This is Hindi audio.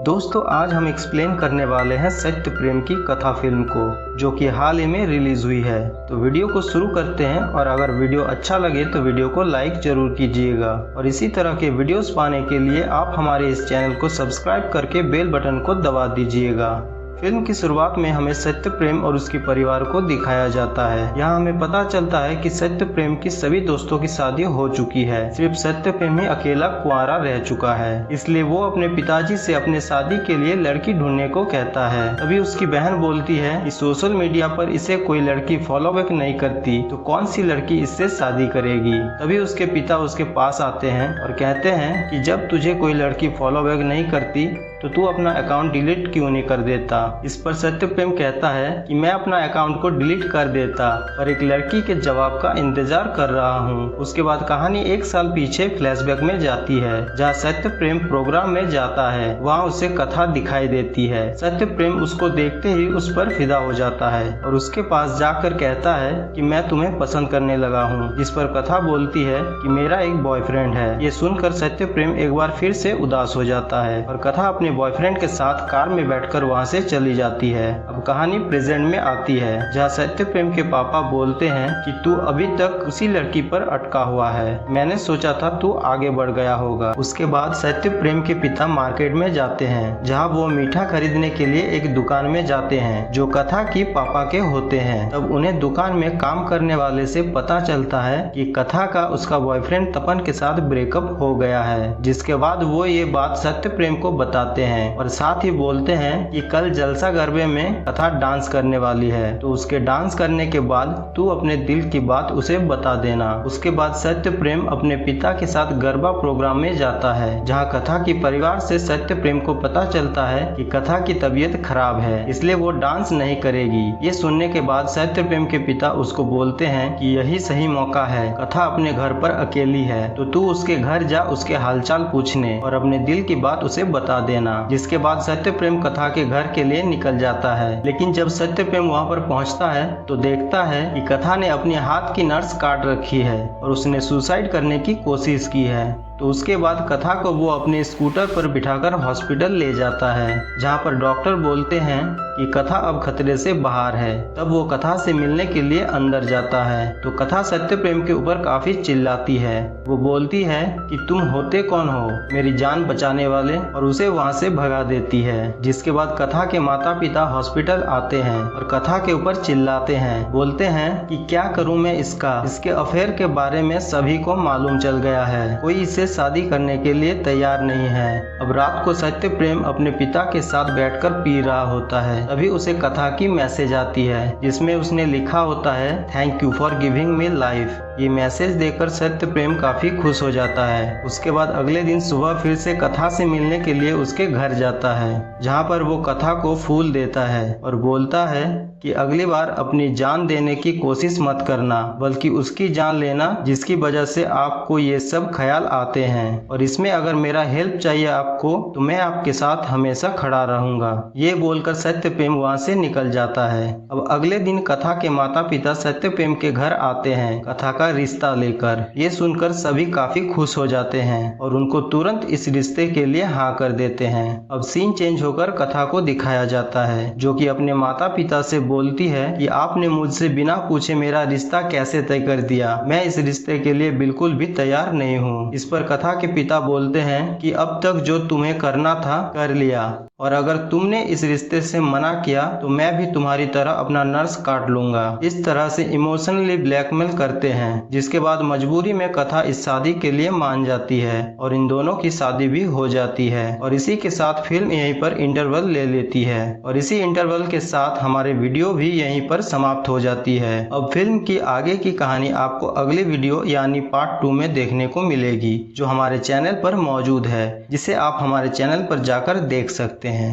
दोस्तों आज हम एक्सप्लेन करने वाले हैं सत्य प्रेम की कथा फिल्म को, जो कि हाल ही में रिलीज हुई है। तो वीडियो को शुरू करते हैं और अगर वीडियो अच्छा लगे तो वीडियो को लाइक जरूर कीजिएगा और इसी तरह के वीडियोस पाने के लिए आप हमारे इस चैनल को सब्सक्राइब करके बेल बटन को दबा दीजिएगा। फिल्म की शुरुआत में हमें सत्य प्रेम और उसके परिवार को दिखाया जाता है। यहाँ हमें पता चलता है कि सत्य प्रेम की सभी दोस्तों की शादी हो चुकी है, सिर्फ सत्य प्रेम ही अकेला कुंवारा रह चुका है। इसलिए वो अपने पिताजी से अपने शादी के लिए लड़की ढूंढने को कहता है। तभी उसकी बहन बोलती है कि सोशल मीडिया पर इसे कोई लड़की फॉलो बैक नहीं करती तो कौन सी लड़की इससे शादी करेगी। तभी उसके पिता उसके पास आते हैं और कहते हैं कि जब तुझे कोई लड़की फॉलो बैक नहीं करती तो तू अपना अकाउंट डिलीट क्यों नहीं कर देता। इस पर सत्य प्रेम कहता है कि मैं अपना अकाउंट को डिलीट कर देता पर एक लड़की के जवाब का इंतजार कर रहा हूँ। उसके बाद कहानी 1 साल पीछे फ्लैशबैक में जाती है, जहाँ सत्य प्रेम प्रोग्राम में जाता है। वहाँ उसे कथा दिखाई देती है। सत्य प्रेम उसको देखते ही उस पर फिदा हो जाता है और उसके पास जाकर कहता है कि मैं तुम्हें पसंद करने लगा हूँ। जिस पर कथा बोलती है कि मेरा एक बॉयफ्रेंड है। ये सुनकर सत्य प्रेम एक बार फिर से उदास हो जाता है और कथा अपने बॉयफ्रेंड के साथ कार में बैठकर वहां से चली जाती है। अब कहानी प्रेजेंट में आती है, जहां सत्य प्रेम के पापा बोलते हैं कि तू अभी तक उसी लड़की पर अटका हुआ है, मैंने सोचा था तू आगे बढ़ गया होगा। उसके बाद सत्य प्रेम के पिता मार्केट में जाते हैं, जहां वो मीठा खरीदने के लिए एक दुकान में जाते हैं जो कथा की पापा के होते हैं। तब उन्हें दुकान में काम करने वाले से पता चलता है कि कथा का उसका बॉयफ्रेंड तपन के साथ ब्रेकअप हो गया है। जिसके बाद वो ये बात सत्य प्रेम को बताते हैं और साथ ही बोलते हैं कि कल जलसा गरबे में कथा डांस करने वाली है, तो उसके डांस करने के बाद तू अपने दिल की बात उसे बता देना। उसके बाद सत्य प्रेम अपने पिता के साथ गरबा प्रोग्राम में जाता है, जहां कथा की परिवार से सत्य प्रेम को पता चलता है कि कथा की तबीयत खराब है, इसलिए वो डांस नहीं करेगी। ये सुनने के बाद सत्य प्रेम के पिता उसको बोलते हैं कि यही सही मौका है, कथा अपने घर पर अकेली है तो तू उसके घर जा उसके हालचाल पूछने और अपने दिल की बात उसे बता देना। जिसके बाद सत्य प्रेम कथा के घर के लिए निकल जाता है, लेकिन जब सत्य प्रेम वहां पर पहुंचता है तो देखता है कि कथा ने अपने हाथ की नर्स काट रखी है और उसने सुसाइड करने की कोशिश की है। तो उसके बाद कथा को वो अपने स्कूटर पर बिठाकर हॉस्पिटल ले जाता है, जहां पर डॉक्टर बोलते हैं कि कथा अब खतरे से बाहर है। तब वो कथा से मिलने के लिए अंदर जाता है तो कथा सत्य प्रेम के ऊपर काफी चिल्लाती है। वो बोलती है कि तुम होते कौन हो, मेरी जान बचाने वाले, और उसे वहां से भगा देती है। जिसके बाद कथा के माता पिता हॉस्पिटल आते हैं और कथा के ऊपर चिल्लाते हैं, बोलते हैं कि क्या करूं मैं इसके अफेयर के बारे में सभी को मालूम चल गया है, कोई इसे शादी करने के लिए तैयार नहीं है। अब रात को सत्य प्रेम अपने पिता के साथ बैठकर पी रहा होता है, तभी उसे कथा की मैसेज आती है, जिसमें उसने लिखा होता है thank you for giving me life. ये मैसेज देकर सत्य प्रेम काफी खुश हो जाता है। उसके बाद अगले दिन सुबह फिर से कथा से मिलने के लिए उसके घर जाता है, जहाँ पर वो कथा को फूल देता है और बोलता है कि अगली बार अपनी जान देने की कोशिश मत करना, बल्कि उसकी जान लेना जिसकी वजह से आपको ये सब ख्याल आते हैं, और इसमें अगर मेरा हेल्प चाहिए आपको तो मैं आपके साथ हमेशा खड़ा रहूंगा। ये बोलकर सत्य प्रेम वहाँ से निकल जाता है। अब अगले दिन कथा के माता पिता सत्य प्रेम के घर आते हैं कथा का रिश्ता लेकर। ये सुनकर सभी काफी खुश हो जाते हैं और उनको तुरंत इस रिश्ते के लिए हाँ कर देते हैं। अब सीन चेंज होकर कथा को दिखाया जाता है, जो कि अपने माता पिता से बोलती है कि आपने मुझसे बिना पूछे मेरा रिश्ता कैसे तय कर दिया, मैं इस रिश्ते के लिए बिल्कुल भी तैयार नहीं हूँ। इस पर कथा के पिता बोलते हैं कि अब तक जो तुम्हें करना था कर लिया, और अगर तुमने इस रिश्ते से मना किया तो मैं भी तुम्हारी तरह अपना नर्स काट लूंगा। इस तरह से इमोशनली ब्लैकमेल करते हैं, जिसके बाद मजबूरी में कथा इस शादी के लिए मान जाती है और इन दोनों की शादी भी हो जाती है। और इसी के साथ फिल्म यहीं पर इंटरवल ले लेती है और इसी इंटरवल के साथ हमारे वीडियो भी यहीं पर समाप्त हो जाती है। अब फिल्म की आगे की कहानी आपको अगले वीडियो यानी पार्ट 2 में देखने को मिलेगी, जो हमारे चैनल पर मौजूद है, जिसे आप हमारे चैनल पर जाकर देख सकते हैं।